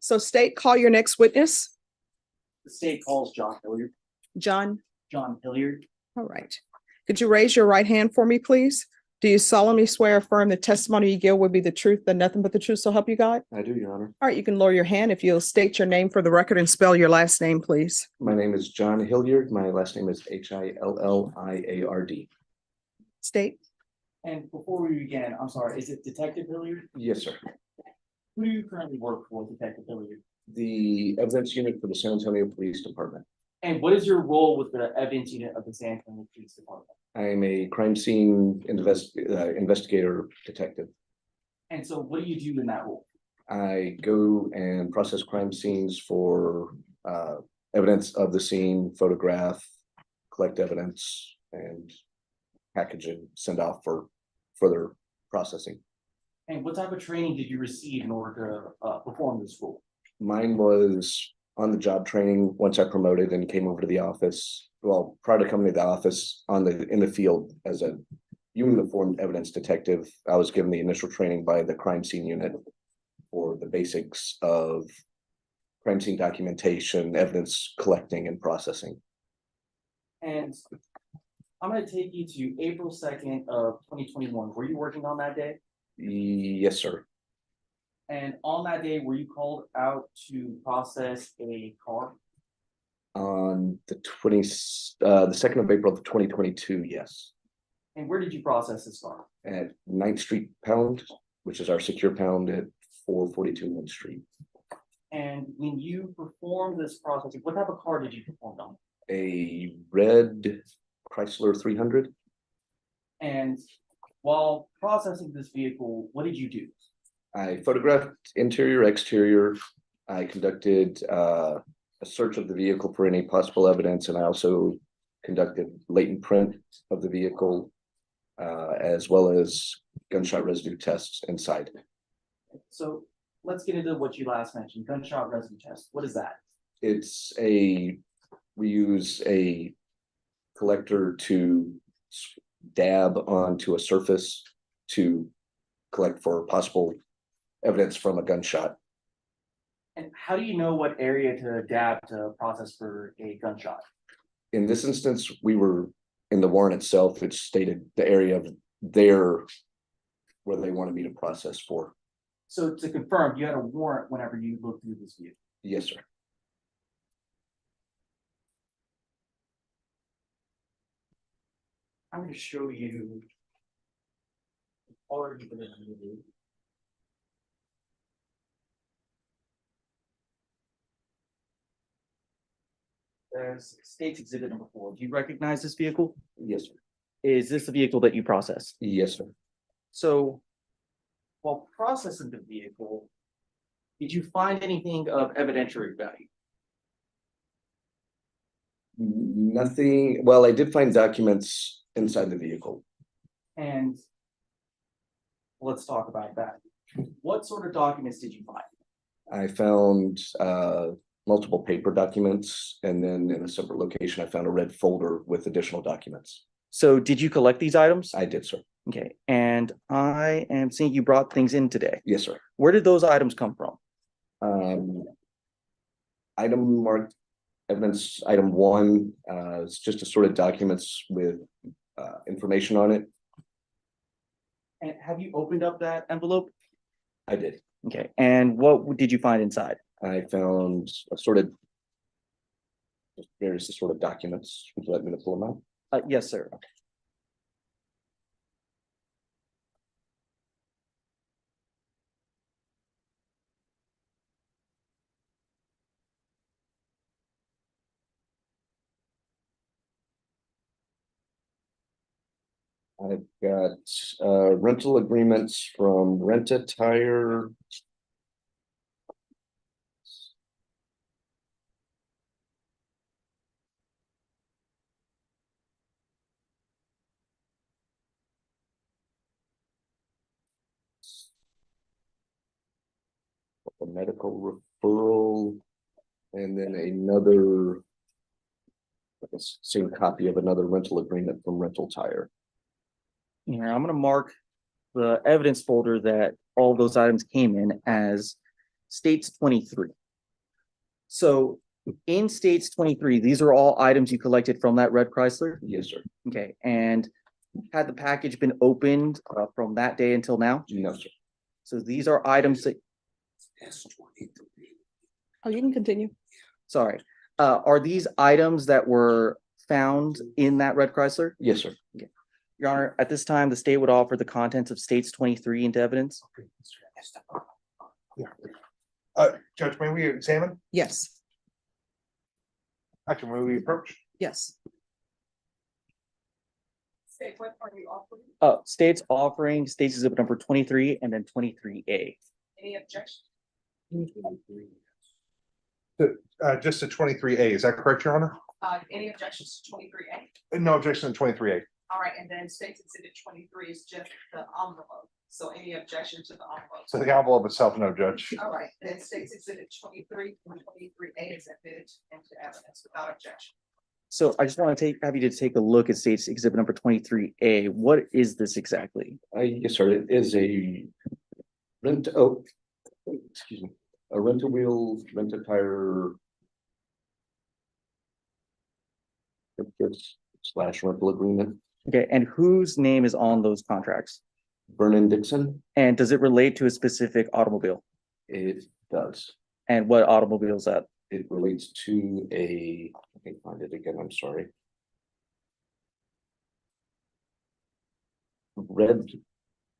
So state, call your next witness. The state calls John Hilliard. John. John Hilliard. All right. Could you raise your right hand for me, please? Do you solemnly swear or affirm the testimony you give will be the truth and nothing but the truth, so help you God? I do, Your Honor. All right, you can lower your hand if you'll state your name for the record and spell your last name, please. My name is John Hilliard. My last name is Hilliard. State. And before we begin, I'm sorry, is it Detective Hilliard? Yes, sir. Who do you currently work for, Detective Hilliard? The evidence unit for the San Antonio Police Department. And what is your role with the evidence unit of the San Antonio Police Department? I am a crime scene investigator detective. And so what do you do in that role? I go and process crime scenes for evidence of the scene, photograph, collect evidence, and package and send off for further processing. And what type of training did you receive in order to perform this role? Mine was on the job training once I promoted and came over to the office. Well, prior to coming to the office in the field as a uniformed evidence detective, I was given the initial training by the crime scene unit for the basics of crime scene documentation, evidence collecting and processing. And I'm going to take you to April 2nd of 2021. Were you working on that day? Yes, sir. And on that day, were you called out to process a car? On the 2nd of April of 2022, yes. And where did you process this car? At 9th Street Pound, which is our secure pound at 442 9th Street. And when you performed this processing, what type of car did you perform on? A red Chrysler 300. And while processing this vehicle, what did you do? I photographed interior, exterior. I conducted a search of the vehicle for any possible evidence, and I also conducted latent print of the vehicle, as well as gunshot residue tests inside. So let's get into what you last mentioned, gunshot residue test. What is that? We use a collector to dab onto a surface to collect for possible evidence from a gunshot. And how do you know what area to dab to process for a gunshot? In this instance, we were in the warrant itself, which stated the area of where they wanted me to process for. So to confirm, you had a warrant whenever you looked through this vehicle? Yes, sir. I'm going to show you already been in. There's state's exhibit number 4. Do you recognize this vehicle? Yes, sir. Is this the vehicle that you processed? Yes, sir. So while processing the vehicle, did you find anything of evidentiary value? Nothing. Well, I did find documents inside the vehicle. And let's talk about that. What sort of documents did you find? I found multiple paper documents, and then in a separate location, I found a red folder with additional documents. So did you collect these items? I did, sir. Okay. And I am seeing you brought things in today. Yes, sir. Where did those items come from? Item marked evidence item 1 is just a sort of documents with information on it. And have you opened up that envelope? I did. Okay. And what did you find inside? I found a sort of various sort of documents. Would you like me to pull them out? Yes, sir. I've got rental agreements from Rent-A-Tire. A medical referral, and then another same copy of another rental agreement from Rent-A-Tire. Here, I'm going to mark the evidence folder that all those items came in as states 23. So in states 23, these are all items you collected from that red Chrysler? Yes, sir. Okay, and had the package been opened from that day until now? No, sir. So these are items that, Oh, you can continue. sorry, are these items that were found in that red Chrysler? Yes, sir. Your Honor, at this time, the state would offer the contents of states 23 into evidence. Judge, may we examine? Yes, Actually, may we approach? yes. States offering states exhibit number 23 and then 23A. Any objection? Just to 23A, is that correct, Your Honor? Any objections to 23A? No objection to 23A. All right, and then states exhibit 23 is just the envelope. So any objection to the envelope? So the envelope itself, no, Judge. All right, then states exhibit 23 and 23A is admitted into evidence without objection. So I just want to have you to take a look at states exhibit number 23A. What is this exactly? Yes, sir. It is a excuse me, a rent-a-wheel, rent-a-tire / rental agreement. Okay, and whose name is on those contracts? Vernon Dixon. And does it relate to a specific automobile? It does. And what automobile is that? It relates to I can't find it again, I'm sorry. Red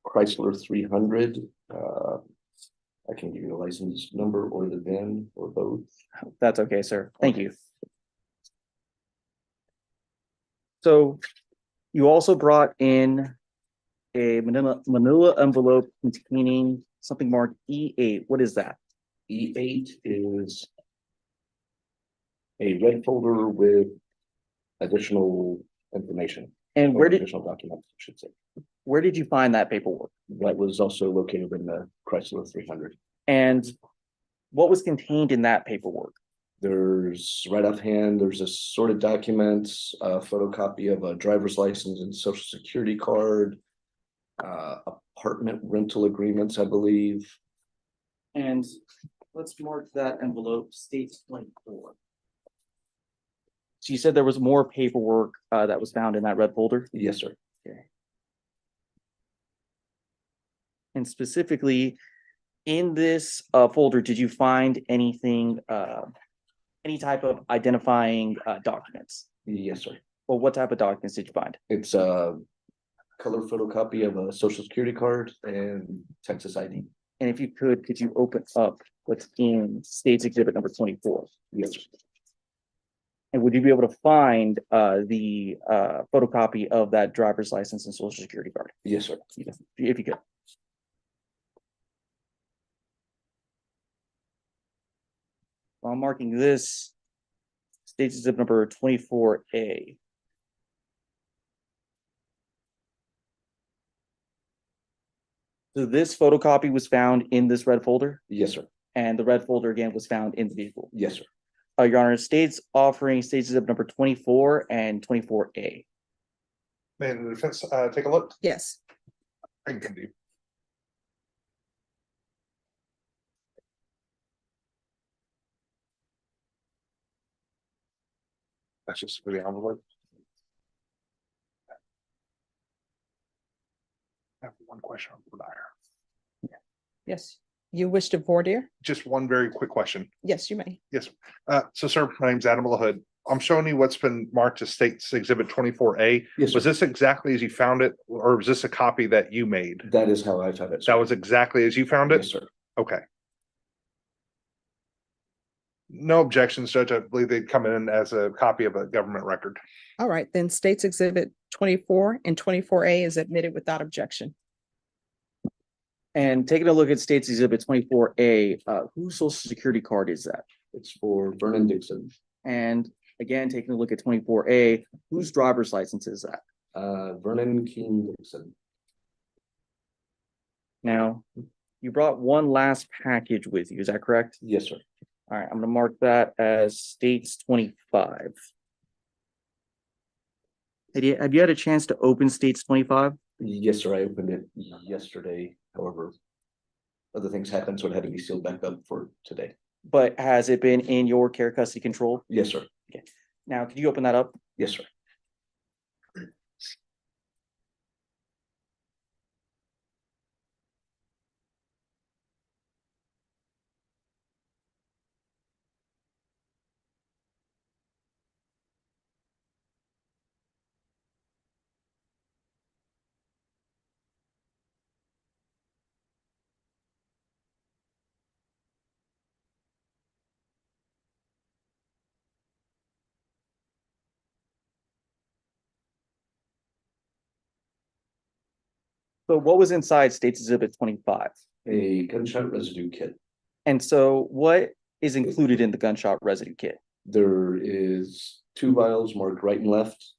Chrysler 300. I can give you the license number or the VIN or both. That's okay, sir. Thank you. So you also brought in a manila envelope containing something marked E8. What is that? E8 is a red folder with additional information. And or where did additional documents, I should say. you find that paperwork? That was also located in the Chrysler 300. And what was contained in that paperwork? There's right offhand, there's a sorted documents, a photocopy of a driver's license and social security card, apartment rental agreements, I believe. And let's mark that envelope states 24. So you said there was more paperwork that was found in that red folder? Yes, sir. Okay. And specifically, in this folder, did you find anything, any type of identifying documents? Yes, sir. Well, what type of documents did you find? It's a color photocopy of a social security card and Texas ID. And if you could you open up what's in states exhibit number 24? Yes, sir. And would you be able to find the photocopy of that driver's license and social security card? Yes, sir. If you could. Well, I'm marking this states exhibit number 24A. So this photocopy was found in this red folder, Yes, sir. and the red folder again was found in the vehicle. Yes, sir. Your Honor, states offering states exhibit number 24 and 24A. May the defense take a look? Yes, I can continue. That's just for the envelope. I have one question on the dyer. yes. You wish to voir dire? Just one very quick question. Yes, you may. Yes. So sir, my name's Adam LaHood. I'm showing you what's been marked as States Exhibit 24A. Yes, Was sir. this exactly as you found it, or was this a copy that you made? That is how I found it. sir. That was exactly as you found it? Yes, sir. Okay. No objections, Judge. I believe they'd come in as a copy of a government record. All right, then states exhibit 24 and 24A is admitted without objection. And taking a look at states exhibit 24A, whose social security card is that? It's for Vernon Dixon. And again, taking a look at 24A, whose driver's license is that? Vernon King Dixon. Now, you brought one last package with you, is that correct? Yes, sir. All right, I'm gonna mark that as states 25. Have you had a chance to open states 25? Yes, sir. I opened it yesterday. However, other things happened, so it had to be sealed back up for today. But has it been in your care, custody, control? Yes, sir. Now, could you open that up? Yes, sir. So what was inside State's Exhibit 25? A gunshot residue kit. And so what is included in the gunshot residue kit? There is 2 vials marked right and left.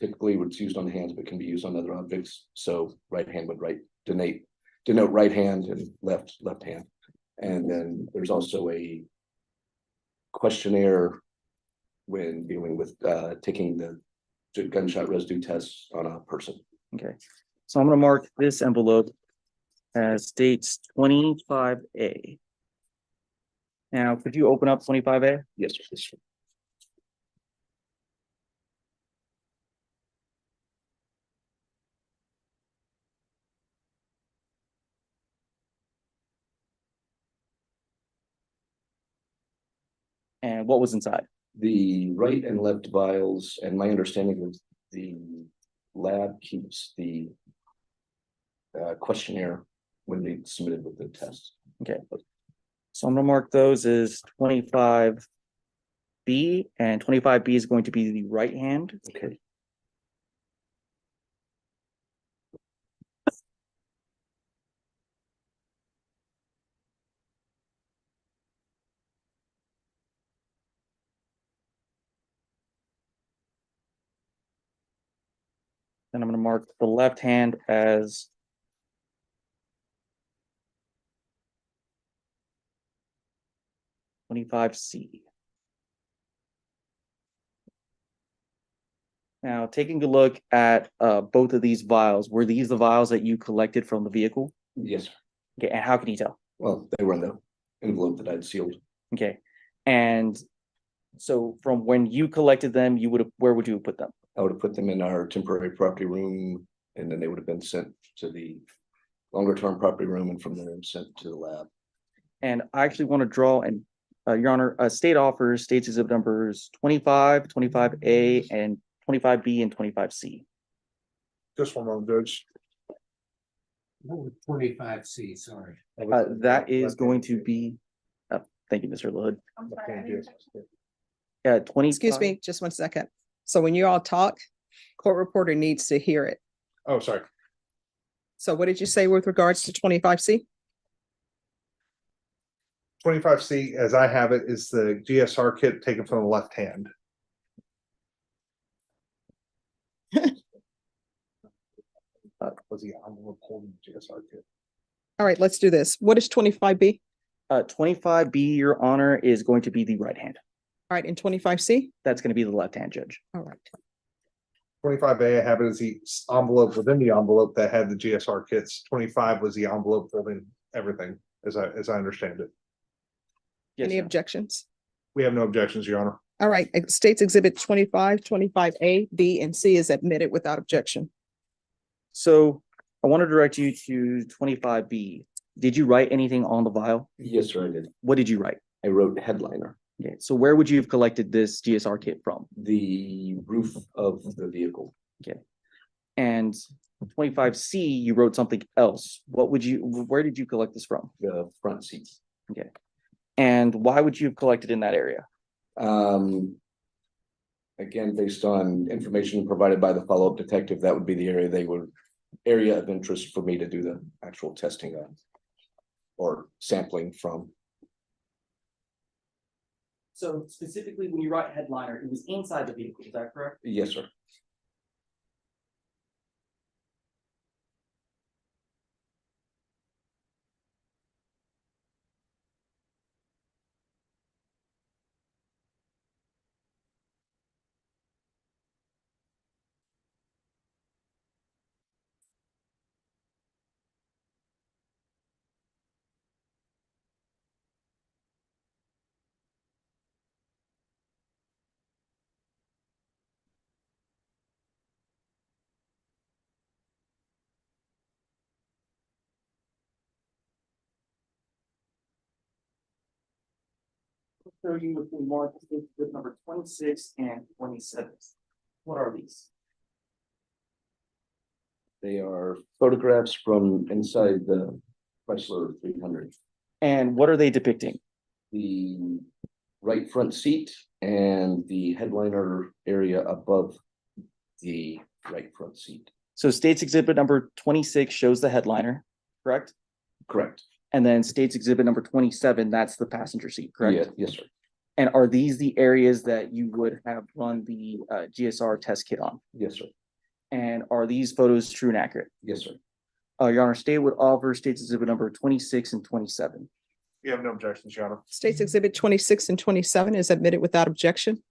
Typically, what's used on the hands, but can be used on other objects. So right hand would denote right hand, and left hand. And then there's also a questionnaire when dealing with taking the gunshot residue tests on a person. Okay, so I'm gonna mark this envelope as State's 25A. Now, could you open up 25A? Yes, sir. Yes, sir. And what was inside? The right and left vials, and my understanding is the lab keeps the questionnaire when they submitted with the test. Okay. So I'm gonna mark those as 25B, and 25B is going to be the right hand. Okay. And I'm gonna mark the left hand as 25C. Now, taking a look at both of these vials, were these the vials that you collected from the vehicle? Yes, sir. Okay, and how can you tell? Well, they were in the envelope that I'd sealed. Okay, and so from when you collected them, where would you have put them? I would have put them in our temporary property room, and then they would have been sent to the longer term property room, and from there sent to the lab. And I actually want to draw, and Your Honor, state offers State's exhibit numbers 25, 25A, and 25B and 25C. Just one moment, Judge. 25C, sorry. That is going to be, thank you, Mr. Hood. I'm sorry, I didn't catch that. 20. Excuse me, just one second. So when you all talk, court reporter needs to hear it. Oh, sorry. So what did you say with regards to 25C? 25C, as I have it, is the GSR kit taken from the left hand. Was the envelope holding the GSR kit? All right, let's do this. What is 25B? 25B, Your Honor, is going to be the right hand. All right, and 25C? That's going to be the left hand, Judge. All right. 25A, I have it as the envelope within the envelope that had the GSR kits. 25 was the envelope holding everything, as I understand it. Yes, Any Your Honor. objections? We have no objections, Your Honor. All right, State's Exhibit 25, 25A, B, and C is admitted without objection. So I want to direct you to 25B. Did you write anything on the vial? Yes, sir, I did. What did you write? I wrote headliner, Okay, so where would you have collected this GSR kit from? the roof of the vehicle. And 25C, you wrote something else. Where did you collect this from? The front seats. And why would you have collected in that area? Again, based on information provided by the follow-up detective, that would be the area of interest for me to do the actual testing on or sampling from. So specifically, when you write headliner, it was inside the vehicle, is that correct? Yes, sir. show you if we mark State Exhibit number 26 and 27. What are these? They are photographs from inside the Chrysler 300. And what are they depicting? The right front seat and the headliner area above the right front seat. So State's Exhibit number 26 shows the headliner, correct? Correct. And then State's Exhibit number 27, that's the passenger seat, correct? Yeah, yes, sir. And are these the areas that you would have run the GSR test kit on? Yes, sir. And are these photos true and accurate? Yes, sir. Your Honor, State would offer State's Exhibit number 26 and 27. You have no objections, Your Honor. States Exhibit 26 and 27 is admitted without objection.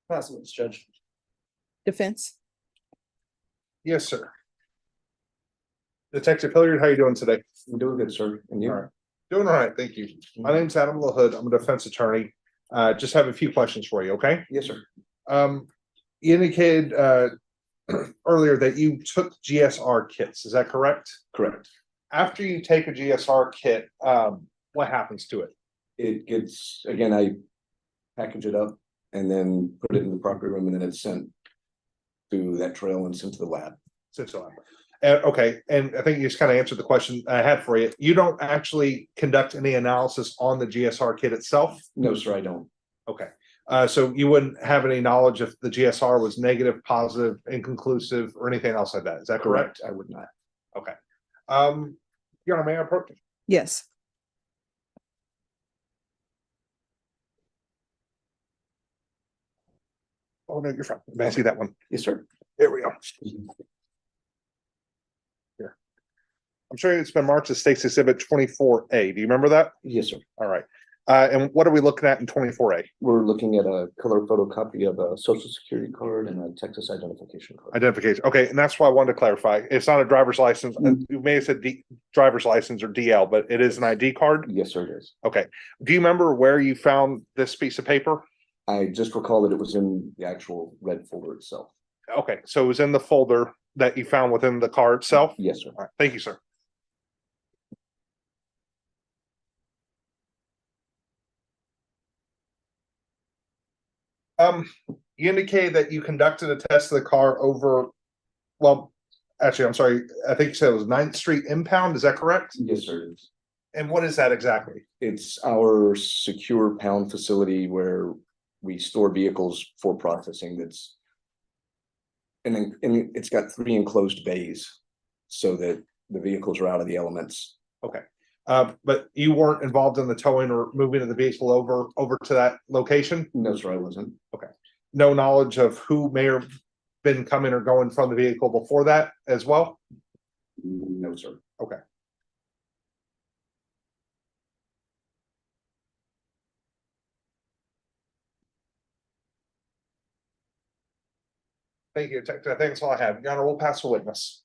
Pass witness, Judge. Defense. Yes, sir. Detective Hilliard, how you doing today? I'm doing good, sir. And you? All right. Doing all right, thank you. My name's Adam LaHood. I'm a defense attorney. Just have a few questions for you, okay? Yes, sir. You indicated earlier that you took GSR kits, is that correct? Correct. After you take a GSR kit, what happens to it? It gets, again, I package it up and then put it in the proper room, and then it's sent to that trail and sent to the lab. Okay, and I think you just kind of answered the question I had for you. You don't actually conduct any analysis on the GSR kit itself? No, sir, I don't. Okay, so you wouldn't have any knowledge if the GSR was negative, positive, inconclusive, or anything else like that, is that correct? I would not. Okay. Your Honor, may I approach? Yes. Oh, no, you're fine. May I see that one? Yes, sir. There we go. Here. I'm sure it's been marked as State's Exhibit 24A. Do you remember that? Yes, sir. All right. And what are we looking at in 24A? We're looking at a color photocopy of a social security card and a Texas identification card. Identification. Okay, and that's why I wanted to clarify. It's not a driver's license. You may have said driver's license or DL, but it is an ID card. Yes, sir, it is. Okay. Do you remember where you found this piece of paper? I just recall that it was in the actual red folder itself. Okay, so it was in the folder that you found within the car itself? Yes, sir. All right, thank you, sir. You indicated that you conducted a test of the car over, well, actually, I'm sorry, I think you said it was 9th Street impound, is that correct? Yes, sir, it is. And what is that exactly? It's our secure pound facility where we store vehicles for processing. That's and then it's got 3 enclosed bays so that the vehicles are out of the elements. Okay. But you weren't involved in the towing or moving of the vehicle over to that location? No, sir, I wasn't. Okay. No knowledge of who may have been coming or going from the vehicle before that as well? No, sir. Okay. Thank you, Detective. I think that's all I have. Your Honor, we'll pass the witness.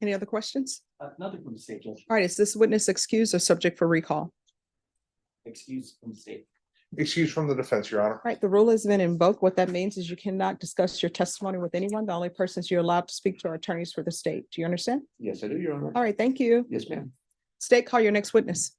Any other questions? Nothing from the State, Judge. All right, is this witness excused or subject for recall? Excuse from the State. Excuse from the defense, Your Honor. All right, the rule has been invoked. What that means is you cannot discuss your testimony with anyone. The only persons you're allowed to speak to are attorneys for the state. Do you understand? Yes, I do, Your Honor. All right, thank you. Yes, ma'am. State, call your next witness.